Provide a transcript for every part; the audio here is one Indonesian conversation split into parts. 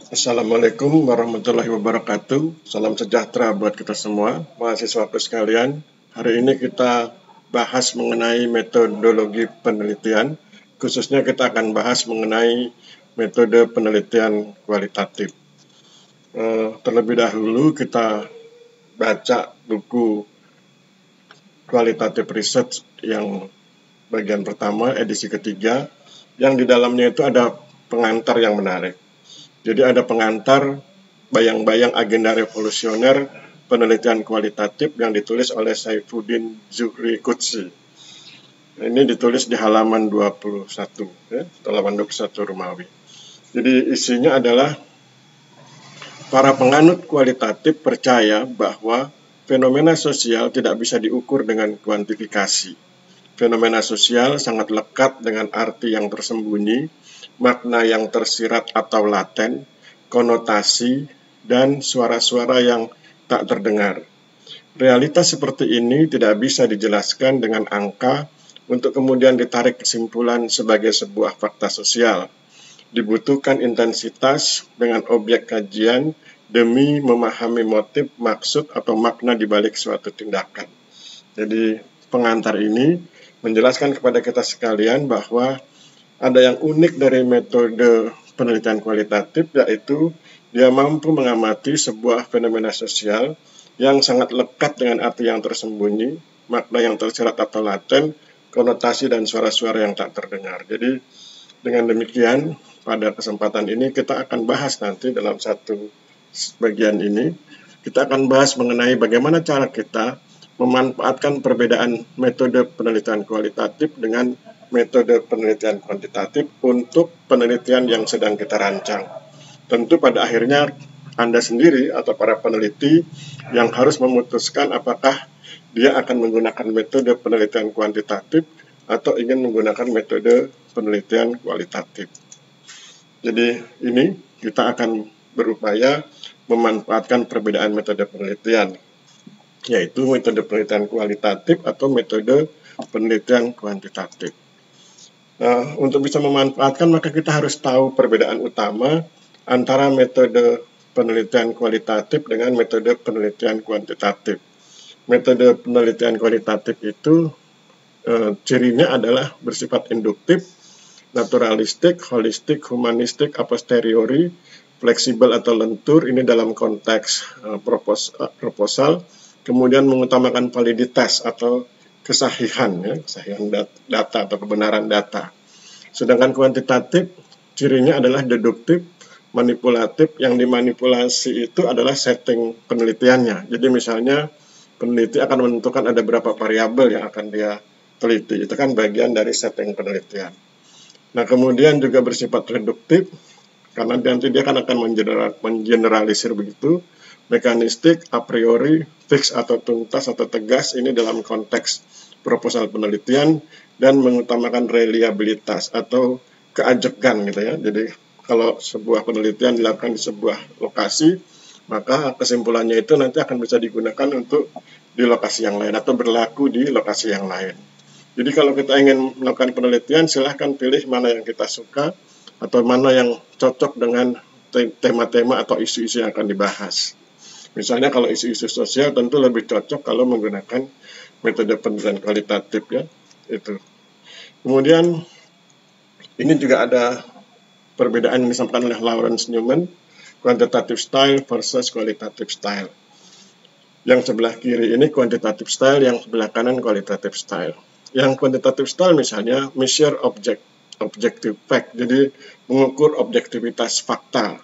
Assalamualaikum warahmatullahi wabarakatuh. Salam sejahtera buat kita semua, mahasiswaku sekalian. Hari ini kita bahas mengenai metodologi penelitian. Khususnya kita akan bahas mengenai metode penelitian kualitatif. Terlebih dahulu kita baca buku Qualitative Research yang bagian pertama, edisi ketiga, yang di dalamnya itu ada pengantar yang menarik. Jadi ada pengantar bayang-bayang agenda revolusioner penelitian kualitatif yang ditulis oleh Saifuddin Zuhri Qudsi. Ini ditulis di halaman 21, halaman 21 Romawi. Jadi isinya adalah para penganut kualitatif percaya bahwa fenomena sosial tidak bisa diukur dengan kuantifikasi. Fenomena sosial sangat lekat dengan arti yang tersembunyi, makna yang tersirat atau laten, konotasi, dan suara-suara yang tak terdengar. Realitas seperti ini tidak bisa dijelaskan dengan angka untuk kemudian ditarik kesimpulan sebagai sebuah fakta sosial. Dibutuhkan intensitas dengan objek kajian demi memahami motif, maksud, atau makna di balik suatu tindakan. Jadi pengantar ini menjelaskan kepada kita sekalian bahwa ada yang unik dari metode penelitian kualitatif, yaitu dia mampu mengamati sebuah fenomena sosial yang sangat lekat dengan arti yang tersembunyi, makna yang tersirat atau laten, konotasi dan suara-suara yang tak terdengar. Jadi dengan demikian pada kesempatan ini kita akan bahas nanti dalam satu bagian ini, kita akan bahas mengenai bagaimana cara kita memanfaatkan perbedaan metode penelitian kualitatif dengan metode penelitian kuantitatif untuk penelitian yang sedang kita rancang. Tentu pada akhirnya Anda sendiri atau para peneliti yang harus memutuskan apakah dia akan menggunakan metode penelitian kuantitatif atau ingin menggunakan metode penelitian kualitatif. Jadi ini kita akan berupaya memanfaatkan perbedaan metode penelitian, yaitu metode penelitian kualitatif atau metode penelitian kuantitatif. Untuk bisa memanfaatkan maka kita harus tahu perbedaan utama antara metode penelitian kualitatif dengan metode penelitian kuantitatif. Metode penelitian kualitatif itu cirinya adalah bersifat induktif, naturalistik, holistik, humanistik, a posteriori, fleksibel atau lentur, ini dalam konteks proposal, kemudian mengutamakan validitas atau kesahihan data atau kebenaran data. Sedangkan kuantitatif cirinya adalah deduktif, manipulatif, yang dimanipulasi itu adalah setting penelitiannya. Jadi misalnya peneliti akan menentukan ada berapa variabel yang akan dia teliti, itu kan bagian dari setting penelitian. Nah kemudian juga bersifat reduktif, karena nanti dia akan mengeneralisir begitu. Mekanistik, a priori, fix atau tuntas atau tegas, ini dalam konteks proposal penelitian, dan mengutamakan reliabilitas atau keajekan gitu ya. Jadi kalau sebuah penelitian dilakukan di sebuah lokasi, maka kesimpulannya itu nanti akan bisa digunakan untuk di lokasi yang lain atau berlaku di lokasi yang lain. Jadi kalau kita ingin melakukan penelitian, silahkan pilih mana yang kita suka atau mana yang cocok dengan tema-tema atau isu-isu yang akan dibahas. Misalnya kalau isu-isu sosial tentu lebih cocok kalau menggunakan metode penelitian kualitatif ya, itu. Kemudian ini juga ada perbedaan yang disampaikan oleh Lawrence Newman, quantitative style versus qualitative style. Yang sebelah kiri ini quantitative style, yang sebelah kanan qualitative style. Yang quantitative style misalnya measure objective fact, jadi mengukur objektivitas fakta.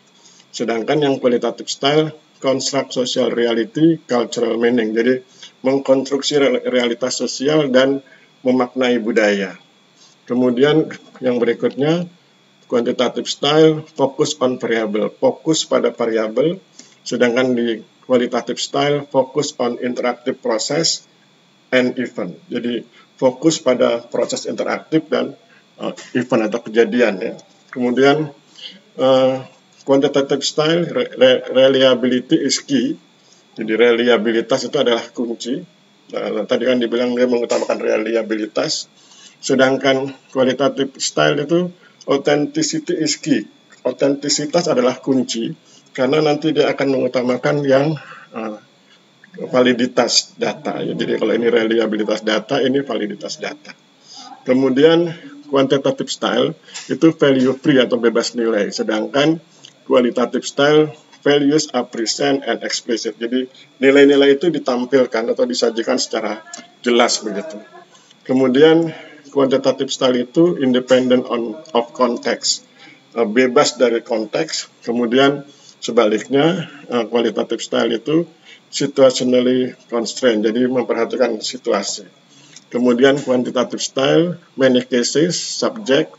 Sedangkan yang qualitative style construct social reality, cultural meaning, jadi mengkonstruksi realitas sosial dan memaknai budaya. Kemudian yang berikutnya quantitative style fokus on variable, fokus pada variabel, sedangkan di qualitative style fokus on interactive process and event, jadi fokus pada proses interaktif dan event atau kejadian ya. Kemudian quantitative style reliability is key, jadi reliabilitas itu adalah kunci. Tadi kan dibilang dia mengutamakan reliabilitas, sedangkan qualitative style itu authenticity is key, otentisitas adalah kunci, karena nanti dia akan mengutamakan yang validitas data. Ya. Jadi kalau ini reliabilitas data, ini validitas data. Kemudian quantitative style itu value free atau bebas nilai, sedangkan qualitative style values are present and explicit. Jadi nilai-nilai itu ditampilkan atau disajikan secara jelas begitu. Kemudian quantitative style itu independent of context, bebas dari konteks. Kemudian sebaliknya qualitative style itu situationally constrained, jadi memperhatikan situasi. Kemudian quantitative style, many cases, subject,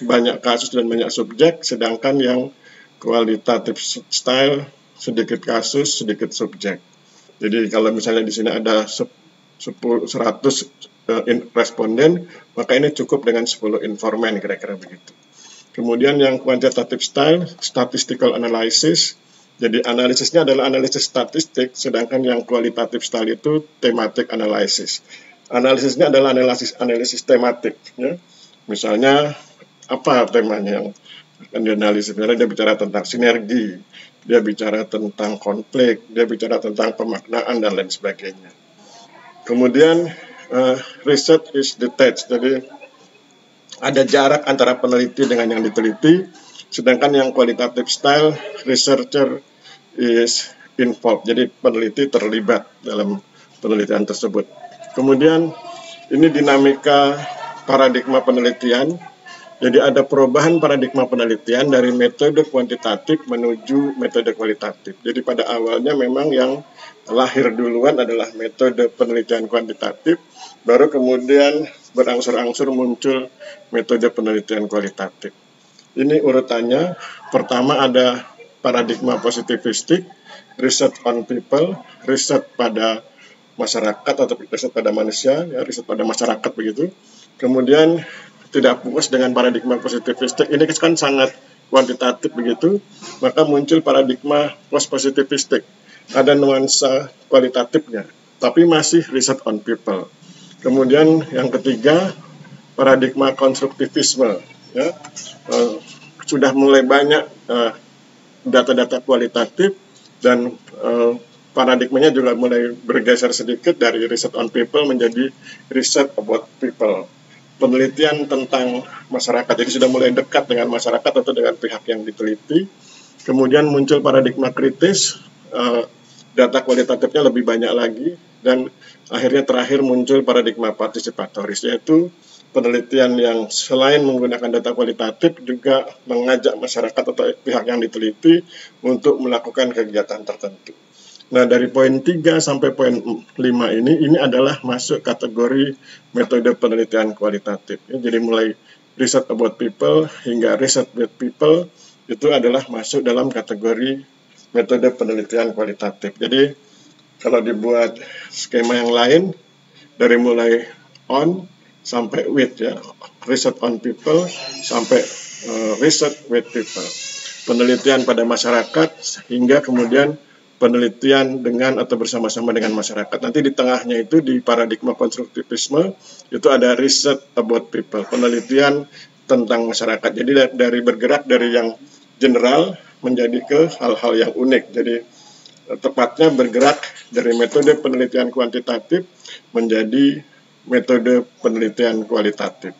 banyak kasus dan banyak subjek, sedangkan yang qualitative style, sedikit kasus, sedikit subjek. Jadi kalau misalnya di sini ada 100 responden, maka ini cukup dengan 10 informan, kira-kira begitu. Kemudian yang quantitative style, statistical analysis, jadi analisisnya adalah analisis statistik, sedangkan yang qualitative style itu thematic analysis. Analisisnya adalah analisis tematik. Ya. Misalnya, apa temanya yang akan dianalisis? Misalnya dia bicara tentang sinergi, dia bicara tentang konflik, dia bicara tentang pemaknaan, dan lain sebagainya. Kemudian, research is detached, jadi ada jarak antara peneliti dengan yang diteliti, sedangkan yang qualitative style, researcher is involved, jadi peneliti terlibat dalam penelitian tersebut. Kemudian ini dinamika paradigma penelitian, jadi ada perubahan paradigma penelitian dari metode kuantitatif menuju metode kualitatif. Jadi pada awalnya memang yang lahir duluan adalah metode penelitian kuantitatif, baru kemudian berangsur-angsur muncul metode penelitian kualitatif. Ini urutannya, pertama ada paradigma positivistik, riset on people, riset pada masyarakat atau riset pada manusia, ya, riset pada masyarakat begitu. Kemudian tidak puas dengan paradigma positivistik, ini kan sangat kuantitatif begitu, maka muncul paradigma post-positivistik. Ada nuansa kualitatifnya, tapi masih riset on people. Kemudian yang ketiga, paradigma konstruktivisme. Ya, sudah mulai banyak data-data kualitatif dan paradigmanya juga mulai bergeser sedikit dari riset on people menjadi riset about people. Penelitian tentang masyarakat, jadi sudah mulai dekat dengan masyarakat atau dengan pihak yang diteliti. Kemudian muncul paradigma kritis, data kualitatifnya lebih banyak lagi, dan akhirnya terakhir muncul paradigma partisipatoris, yaitu penelitian yang selain menggunakan data kualitatif juga mengajak masyarakat atau pihak yang diteliti untuk melakukan kegiatan tertentu. Nah, dari poin 3 sampai poin 5 ini adalah masuk kategori metode penelitian kualitatif. Ya, jadi mulai riset about people hingga riset with people itu adalah masuk dalam kategori metode penelitian kualitatif. Jadi kalau dibuat skema yang lain, dari mulai on sampai with, ya, riset on people sampai riset with people, penelitian pada masyarakat hingga kemudian penelitian dengan atau bersama-sama dengan masyarakat. Nanti di tengahnya itu di paradigma konstruktivisme itu ada riset about people, penelitian tentang masyarakat. Jadi dari bergerak dari yang general menjadi ke hal-hal yang unik. Jadi tepatnya bergerak dari metode penelitian kuantitatif menjadi metode penelitian kualitatif.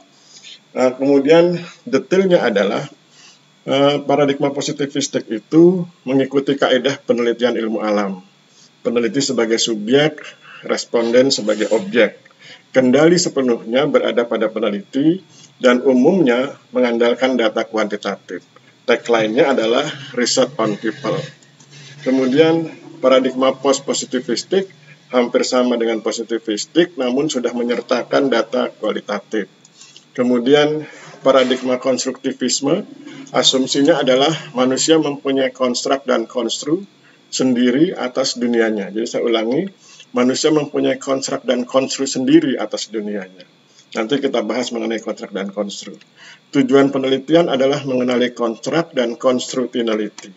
Nah, kemudian detailnya adalah paradigma positivistik itu mengikuti kaidah penelitian ilmu alam. Peneliti sebagai subjek, responden sebagai objek. Kendali sepenuhnya berada pada peneliti dan umumnya mengandalkan data kuantitatif. Tagline-nya adalah research on people. Kemudian paradigma post-positivistik hampir sama dengan positivistik, namun sudah menyertakan data kualitatif. Kemudian paradigma konstruktivisme, asumsinya adalah manusia mempunyai konstruk dan konstru sendiri atas dunianya. Jadi saya ulangi, manusia mempunyai konstruk dan konstru sendiri atas dunianya. Nanti kita bahas mengenai konstruk dan konstru. Tujuan penelitian adalah mengenali konstruk dan konstru tineliti.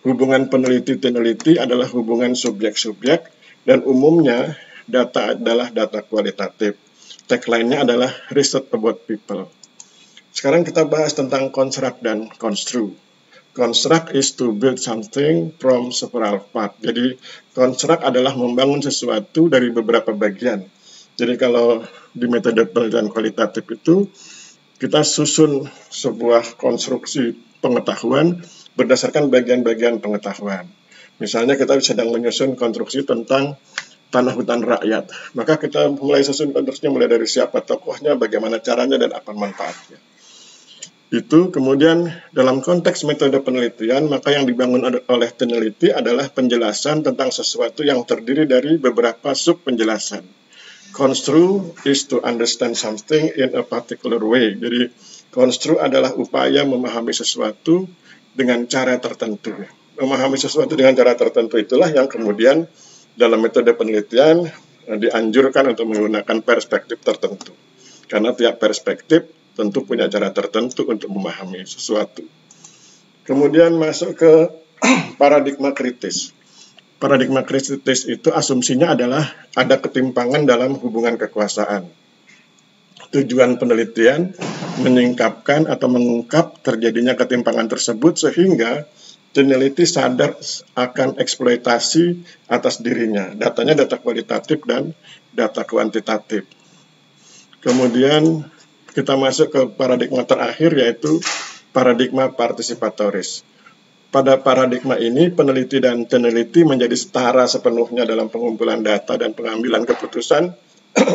Hubungan peneliti-tineliti adalah hubungan subjek-subjek, dan umumnya data adalah data kualitatif. Tagline-nya adalah research about people. Sekarang kita bahas tentang construct dan construe. Construct is to build something from several parts. Jadi construct adalah membangun sesuatu dari beberapa bagian. Jadi kalau di metode penelitian kualitatif itu kita susun sebuah konstruksi pengetahuan berdasarkan bagian-bagian pengetahuan. Misalnya kita sedang menyusun konstruksi tentang tanah hutan rakyat. Maka kita mulai susun konstruksinya mulai dari siapa tokohnya, bagaimana caranya, dan apa manfaatnya. Itu kemudian dalam konteks metode penelitian, maka yang dibangun oleh peneliti adalah penjelasan tentang sesuatu yang terdiri dari beberapa sub penjelasan. Construe is to understand something in a particular way. Jadi construe adalah upaya memahami sesuatu dengan cara tertentu. Memahami sesuatu dengan cara tertentu itulah yang kemudian dalam metode penelitian dianjurkan untuk menggunakan perspektif tertentu. Karena tiap perspektif tentu punya cara tertentu untuk memahami sesuatu. Kemudian masuk ke paradigma kritis. Paradigma kritis itu asumsinya adalah ada ketimpangan dalam hubungan kekuasaan. Tujuan penelitian menyingkapkan atau mengungkap terjadinya ketimpangan tersebut sehingga peneliti sadar akan eksploitasi atas dirinya. Datanya data kualitatif dan data kuantitatif. Kemudian kita masuk ke paradigma terakhir, yaitu paradigma partisipatoris. Pada paradigma ini, peneliti dan peneliti menjadi setara sepenuhnya dalam pengumpulan data dan pengambilan keputusan,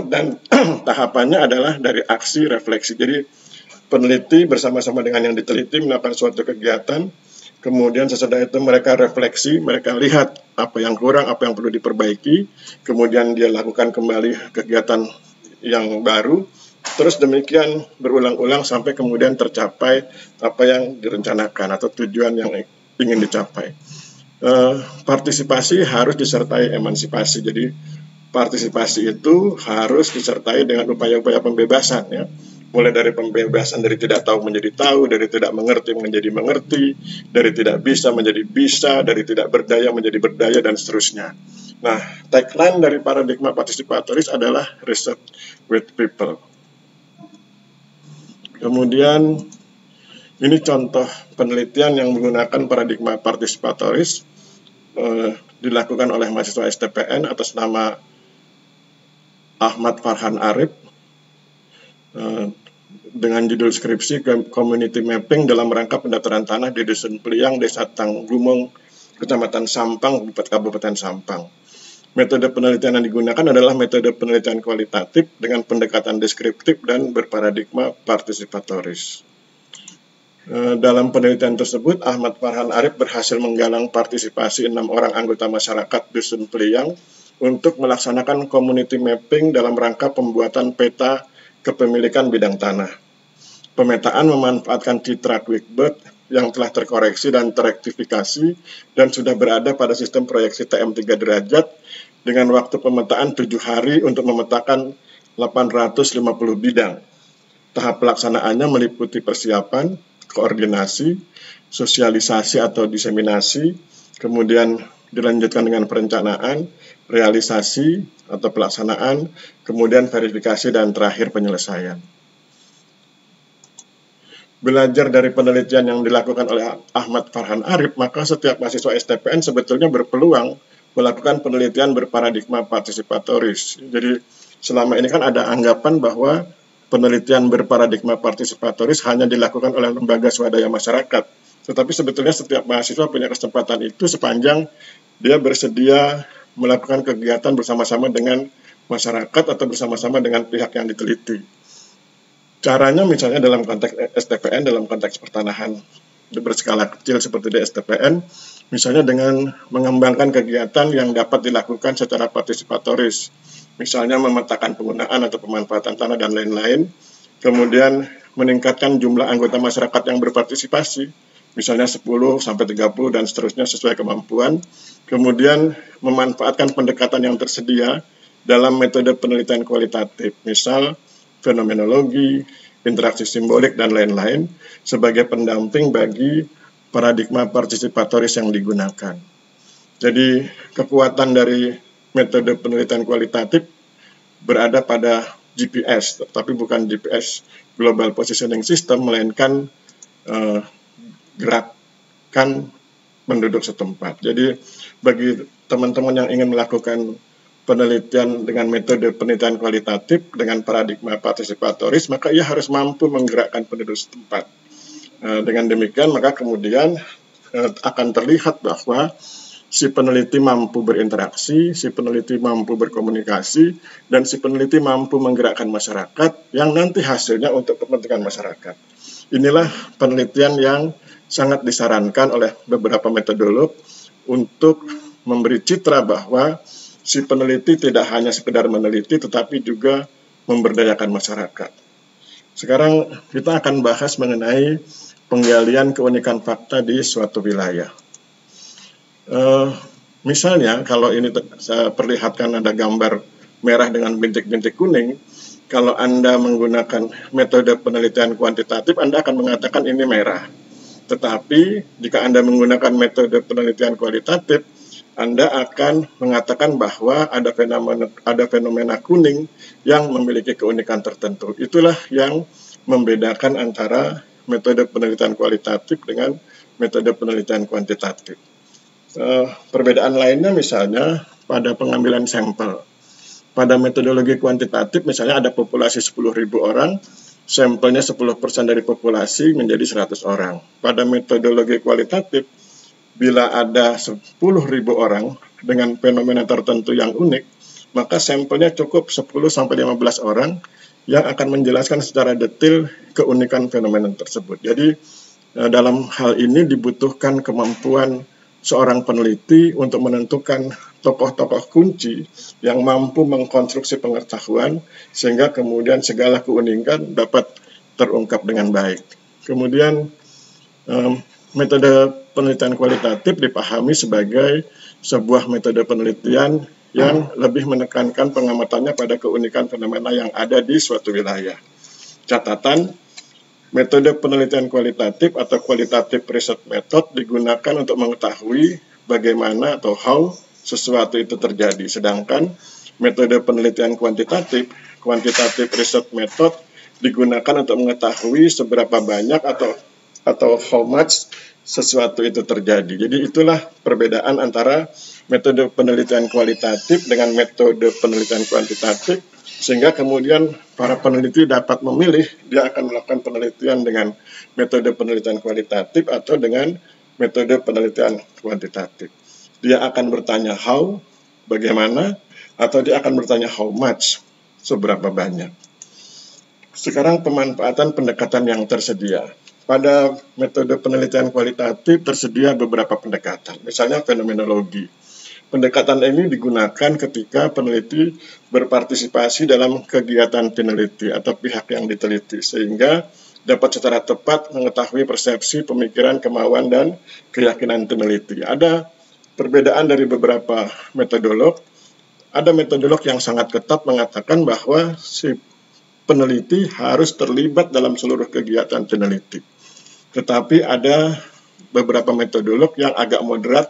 dan tahapannya adalah dari aksi refleksi. Jadi, peneliti bersama-sama dengan yang diteliti melakukan suatu kegiatan, kemudian sesudah itu mereka refleksi, mereka lihat apa yang kurang, apa yang perlu diperbaiki, kemudian dia lakukan kembali kegiatan yang baru. Terus demikian berulang-ulang sampai kemudian tercapai apa yang direncanakan atau tujuan yang ingin dicapai. Partisipasi harus disertai emansipasi. Jadi partisipasi itu harus disertai dengan upaya-upaya pembebasan, ya. Mulai dari pembebasan dari tidak tahu menjadi tahu, dari tidak mengerti menjadi mengerti, dari tidak bisa menjadi bisa, dari tidak berdaya menjadi berdaya, dan seterusnya. Nah, tagline dari paradigma partisipatoris adalah research with people. Kemudian ini contoh penelitian yang menggunakan paradigma partisipatoris dilakukan oleh mahasiswa STPN atas nama Ahmad Farhan Arif dengan judul skripsi Community Mapping dalam rangka pendaftaran tanah di Dusun Peliang, Desa Tanggumong, Kecamatan Sampang, Kabupaten Sampang. Metode penelitian yang digunakan adalah metode penelitian kualitatif dengan pendekatan deskriptif dan berparadigma partisipatoris. Dalam penelitian tersebut, Ahmad Farhan Arif berhasil menggalang partisipasi 6 orang anggota masyarakat Dusun Peliang untuk melaksanakan community mapping dalam rangka pembuatan peta kepemilikan bidang tanah. Pemetaan memanfaatkan citra Quickbird yang telah terkoreksi dan terektifikasi dan sudah berada pada sistem proyeksi TM3 derajat dengan waktu pemetaan 7 hari untuk memetakan 850 bidang. Tahap pelaksanaannya meliputi persiapan, koordinasi, sosialisasi atau diseminasi, kemudian dilanjutkan dengan perencanaan, realisasi atau pelaksanaan, kemudian verifikasi, dan terakhir penyelesaian. Belajar dari penelitian yang dilakukan oleh Ahmad Farhan Arif, maka setiap mahasiswa STPN sebetulnya berpeluang melakukan penelitian berparadigma partisipatoris. Jadi selama ini kan ada anggapan bahwa penelitian berparadigma partisipatoris hanya dilakukan oleh lembaga swadaya masyarakat. Tetapi sebetulnya setiap mahasiswa punya kesempatan itu sepanjang dia bersedia melakukan kegiatan bersama-sama dengan masyarakat atau bersama-sama dengan pihak yang diteliti. Caranya misalnya dalam konteks STPN, dalam konteks pertanahan berskala kecil seperti di STPN, misalnya dengan mengembangkan kegiatan yang dapat dilakukan secara partisipatoris, misalnya memetakan penggunaan atau pemanfaatan tanah dan lain-lain, kemudian meningkatkan jumlah anggota masyarakat yang berpartisipasi, misalnya 10 sampai 30 dan seterusnya sesuai kemampuan, kemudian memanfaatkan pendekatan yang tersedia dalam metode penelitian kualitatif, misal fenomenologi, interaksi simbolik, dan lain-lain sebagai pendamping bagi paradigma partisipatoris yang digunakan. Jadi kekuatan dari metode penelitian kualitatif berada pada GPS, tapi bukan GPS Global Positioning System, melainkan gerakan penduduk setempat. Jadi bagi teman-teman yang ingin melakukan penelitian dengan metode penelitian kualitatif dengan paradigma partisipatoris, maka ia harus mampu menggerakkan penduduk setempat. Dengan demikian, maka kemudian akan terlihat bahwa si peneliti mampu berinteraksi, si peneliti mampu berkomunikasi, dan si peneliti mampu menggerakkan masyarakat yang nanti hasilnya untuk kepentingan masyarakat. Inilah penelitian yang sangat disarankan oleh beberapa metodolog untuk memberi citra bahwa si peneliti tidak hanya sekedar meneliti, tetapi juga memberdayakan masyarakat. Sekarang kita akan bahas mengenai penggalian keunikan fakta di suatu wilayah. Misalnya, kalau ini saya perlihatkan ada gambar merah dengan bintik-bintik kuning, kalau Anda menggunakan metode penelitian kuantitatif, Anda akan mengatakan ini merah. Tetapi, jika Anda menggunakan metode penelitian kualitatif, Anda akan mengatakan bahwa ada fenomena kuning yang memiliki keunikan tertentu. Itulah yang membedakan antara metode penelitian kualitatif dengan metode penelitian kuantitatif. Perbedaan lainnya misalnya pada pengambilan sampel. Pada metodologi kuantitatif misalnya ada populasi 10.000 orang, sampelnya 10% dari populasi menjadi 100 orang. Pada metodologi kualitatif, bila ada 10.000 orang dengan fenomena tertentu yang unik, maka sampelnya cukup 10-15 orang yang akan menjelaskan secara detail keunikan fenomena tersebut. Jadi dalam hal ini dibutuhkan kemampuan seorang peneliti untuk menentukan tokoh-tokoh kunci yang mampu mengkonstruksi pengetahuan sehingga kemudian segala keunikan dapat terungkap dengan baik. Kemudian metode penelitian kualitatif dipahami sebagai sebuah metode penelitian yang lebih menekankan pengamatannya pada keunikan fenomena yang ada di suatu wilayah. Catatan, metode penelitian kualitatif atau qualitative research method digunakan untuk mengetahui bagaimana atau how sesuatu itu terjadi. Sedangkan metode penelitian kuantitatif, quantitative research method, digunakan untuk mengetahui seberapa banyak atau how much sesuatu itu terjadi. Jadi itulah perbedaan antara metode penelitian kualitatif dengan metode penelitian kuantitatif, sehingga kemudian para peneliti dapat memilih dia akan melakukan penelitian dengan metode penelitian kualitatif atau dengan metode penelitian kuantitatif. Dia akan bertanya how, bagaimana, atau dia akan bertanya how much, seberapa banyak. Sekarang pemanfaatan pendekatan yang tersedia. Pada metode penelitian kualitatif tersedia beberapa pendekatan, misalnya fenomenologi. Pendekatan ini digunakan ketika peneliti berpartisipasi dalam kegiatan peneliti atau pihak yang diteliti, sehingga dapat secara tepat mengetahui persepsi, pemikiran, kemauan, dan keyakinan peneliti. Ada perbedaan dari beberapa metodolog. Ada metodolog yang sangat ketat mengatakan bahwa si peneliti harus terlibat dalam seluruh kegiatan peneliti. Tetapi ada beberapa metodolog yang agak moderat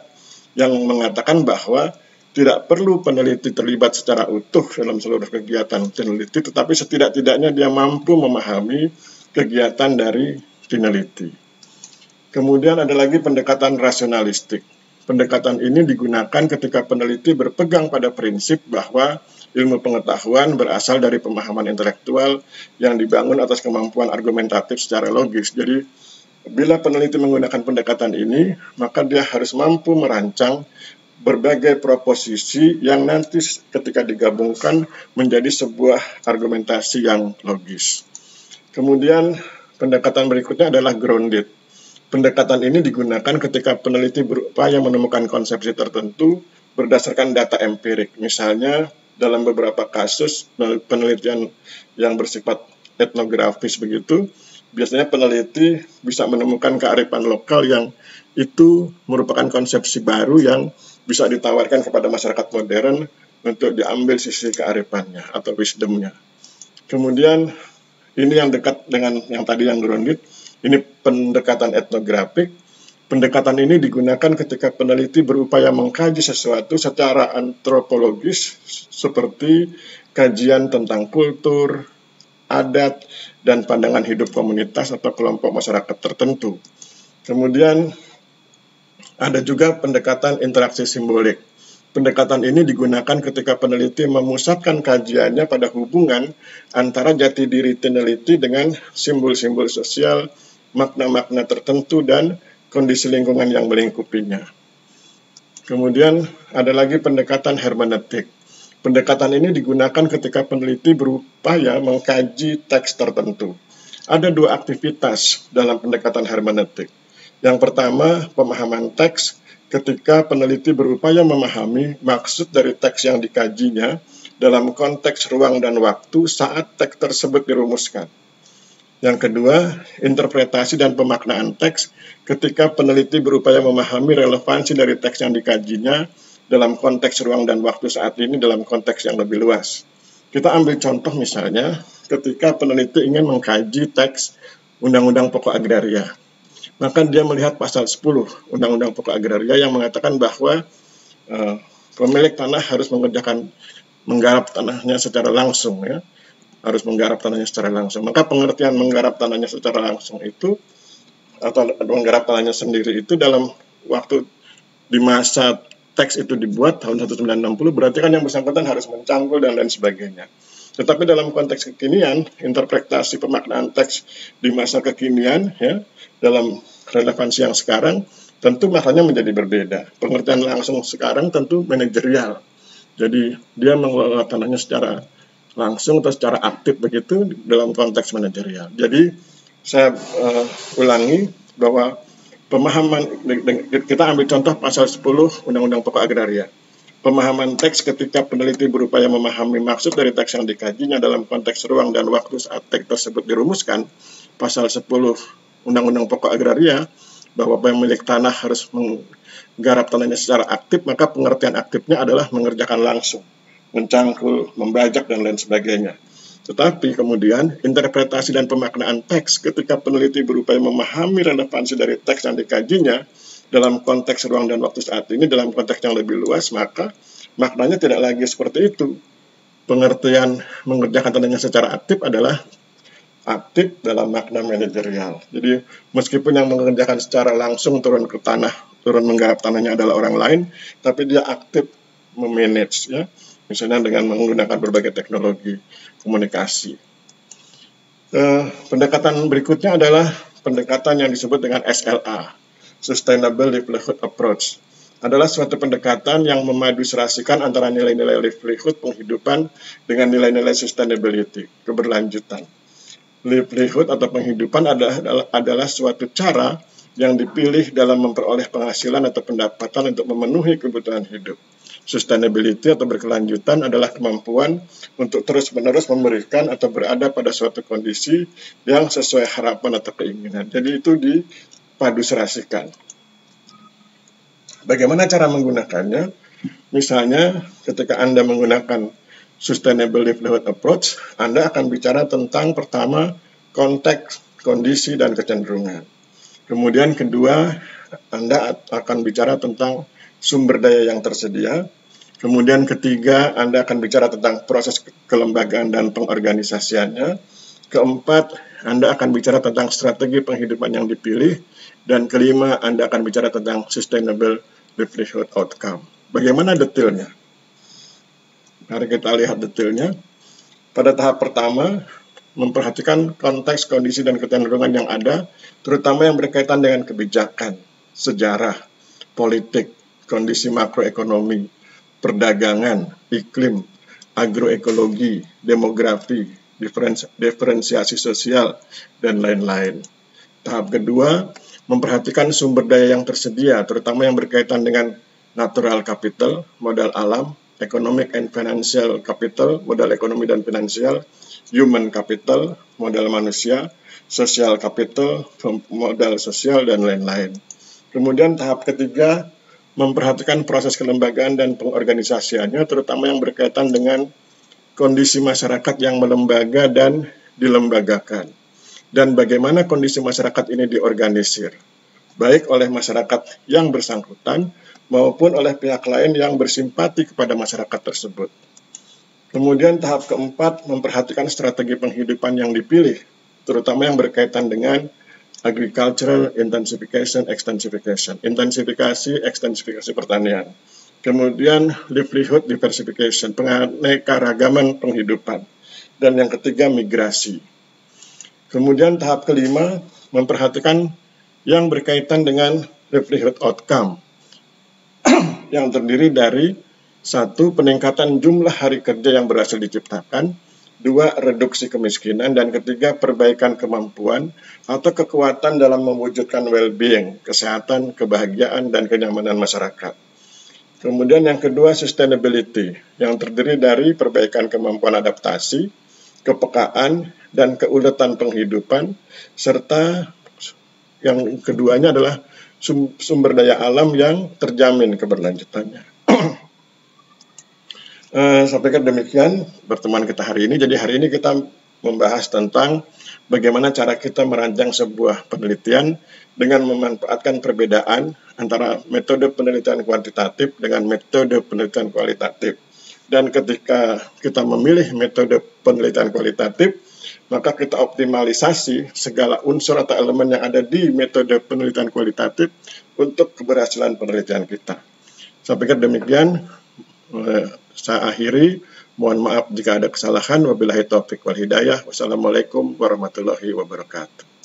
yang mengatakan bahwa tidak perlu peneliti terlibat secara utuh dalam seluruh kegiatan peneliti, tetapi setidak-tidaknya dia mampu memahami kegiatan dari peneliti. Kemudian ada lagi pendekatan rasionalistik. Pendekatan ini digunakan ketika peneliti berpegang pada prinsip bahwa ilmu pengetahuan berasal dari pemahaman intelektual yang dibangun atas kemampuan argumentatif secara logis. Jadi, bila peneliti menggunakan pendekatan ini, maka dia harus mampu merancang berbagai proposisi yang nanti ketika digabungkan menjadi sebuah argumentasi yang logis. Kemudian pendekatan berikutnya adalah grounded. Pendekatan ini digunakan ketika peneliti berupaya menemukan konsepsi tertentu berdasarkan data empirik. Misalnya dalam beberapa kasus penelitian yang bersifat etnografis begitu, biasanya peneliti bisa menemukan kearifan lokal yang itu merupakan konsepsi baru yang bisa ditawarkan kepada masyarakat modern untuk diambil sisi kearifannya atau wisdomnya. Kemudian ini yang dekat dengan yang tadi yang grounded, ini pendekatan etnografik. Pendekatan ini digunakan ketika peneliti berupaya mengkaji sesuatu secara antropologis seperti kajian tentang kultur, adat, dan pandangan hidup komunitas atau kelompok masyarakat tertentu. Kemudian ada juga pendekatan interaksi simbolik. Pendekatan ini digunakan ketika peneliti memusatkan kajiannya pada hubungan antara jati diri peneliti dengan simbol-simbol sosial, makna-makna tertentu, dan kondisi lingkungan yang melingkupinya. Kemudian ada lagi pendekatan hermeneutik. Pendekatan ini digunakan ketika peneliti berupaya mengkaji teks tertentu. Ada dua aktivitas dalam pendekatan hermeneutik. Yang pertama, pemahaman teks ketika peneliti berupaya memahami maksud dari teks yang dikajinya dalam konteks ruang dan waktu saat teks tersebut dirumuskan. Yang kedua, interpretasi dan pemaknaan teks ketika peneliti berupaya memahami relevansi dari teks yang dikajinya dalam konteks ruang dan waktu saat ini dalam konteks yang lebih luas. Kita ambil contoh misalnya ketika peneliti ingin mengkaji teks Undang-Undang Pokok Agraria. Maka dia melihat pasal 10 Undang-Undang Pokok Agraria yang mengatakan bahwa pemilik tanah harus menggarap tanahnya secara langsung, ya. Harus menggarap tanahnya secara langsung. Maka pengertian menggarap tanahnya secara langsung itu atau menggarap tanahnya sendiri itu dalam waktu di masa teks itu dibuat tahun 1960 berarti kan yang bersangkutan harus mencangkul dan lain sebagainya. Tetapi dalam konteks kekinian, interpretasi pemaknaan teks di masa kekinian, ya, dalam relevansi yang sekarang, tentu maknanya menjadi berbeda. Pengertian langsung sekarang tentu manajerial. Jadi dia mengelola tanahnya secara langsung atau secara aktif begitu dalam konteks manajerial. Jadi saya ulangi bahwa pemahaman, kita ambil contoh pasal 10 Undang-Undang Pokok Agraria. Pemahaman teks ketika peneliti berupaya memahami maksud dari teks yang dikajinya dalam konteks ruang dan waktu saat teks tersebut dirumuskan. Pasal 10 Undang-Undang Pokok Agraria bahwa pemilik tanah harus menggarap tanahnya secara aktif, maka pengertian aktifnya adalah mengerjakan langsung, mencangkul, membajak, dan lain sebagainya. Tetapi kemudian interpretasi dan pemaknaan teks ketika peneliti berupaya memahami relevansi dari teks yang dikajinya dalam konteks ruang dan waktu saat ini dalam konteks yang lebih luas, maka maknanya tidak lagi seperti itu. Pengertian mengerjakan tanahnya secara aktif adalah aktif dalam makna manajerial. Jadi meskipun yang mengerjakan secara langsung turun ke tanah, turun menggarap tanahnya adalah orang lain, tapi dia aktif memanage, ya. Misalnya dengan menggunakan berbagai teknologi komunikasi. Pendekatan berikutnya adalah pendekatan yang disebut dengan SLA, Sustainable Livelihood Approach. Adalah suatu pendekatan yang memaduserasikan antara nilai-nilai livelihood, penghidupan, dengan nilai-nilai sustainability, keberlanjutan. Livelihood atau penghidupan adalah suatu cara yang dipilih dalam memperoleh penghasilan atau pendapatan untuk memenuhi kebutuhan hidup. Sustainability atau berkelanjutan adalah kemampuan untuk terus-menerus memberikan atau berada pada suatu kondisi yang sesuai harapan atau keinginan. Jadi itu dipaduserasikan. Bagaimana cara menggunakannya? Misalnya ketika Anda menggunakan Sustainable Livelihood Approach, Anda akan bicara tentang pertama konteks, kondisi, dan kecenderungan. Kemudian kedua, Anda akan bicara tentang sumber daya yang tersedia. Kemudian ketiga, Anda akan bicara tentang proses kelembagaan dan pengorganisasiannya. Keempat, Anda akan bicara tentang strategi penghidupan yang dipilih. Dan kelima, Anda akan bicara tentang sustainable livelihood outcome. Bagaimana detailnya? Mari kita lihat detailnya. Pada tahap pertama, memperhatikan konteks, kondisi, dan kecenderungan yang ada, terutama yang berkaitan dengan kebijakan, sejarah, politik, kondisi makroekonomi, perdagangan, iklim, agroekologi, demografi, diferensiasi sosial, dan lain-lain. Tahap kedua, memperhatikan sumber daya yang tersedia, terutama yang berkaitan dengan natural capital, modal alam, economic and financial capital, modal ekonomi dan finansial, human capital, modal manusia, social capital, modal sosial, dan lain-lain. Kemudian tahap ketiga, memperhatikan proses kelembagaan dan pengorganisasiannya, terutama yang berkaitan dengan kondisi masyarakat yang melembaga dan dilembagakan. Dan bagaimana kondisi masyarakat ini diorganisir. baik oleh masyarakat yang bersangkutan maupun oleh pihak lain yang bersimpati kepada masyarakat tersebut. Kemudian tahap keempat, memperhatikan strategi penghidupan yang dipilih, terutama yang berkaitan dengan agricultural intensification, extensification, intensifikasi, ekstensifikasi pertanian. Kemudian livelihood diversification, penganekaragaman penghidupan. Dan yang ketiga, migrasi. Kemudian tahap kelima, memperhatikan yang berkaitan dengan livelihood outcome, yang terdiri dari 1. Peningkatan jumlah hari kerja yang berhasil diciptakan, 2. Reduksi kemiskinan, dan ketiga, perbaikan kemampuan atau kekuatan dalam mewujudkan well-being, kesehatan, kebahagiaan, dan kenyamanan masyarakat. Kemudian yang kedua, sustainability, yang terdiri dari perbaikan kemampuan adaptasi, kepekaan, dan keuletan penghidupan, serta yang keduanya adalah sumber daya alam yang terjamin keberlanjutannya. Saya pikir demikian pertemuan kita hari ini. Jadi hari ini kita membahas tentang bagaimana cara kita merancang sebuah penelitian dengan memanfaatkan perbedaan antara metode penelitian kuantitatif dengan metode penelitian kualitatif. Dan ketika kita memilih metode penelitian kualitatif, maka kita optimalisasi segala unsur atau elemen yang ada di metode penelitian kualitatif untuk keberhasilan penelitian kita. Saya pikir demikian. Saya akhiri, mohon maaf jika ada kesalahan. Wabillahi taufiq wal hidayah. Wassalamualaikum warahmatullahi wabarakatuh.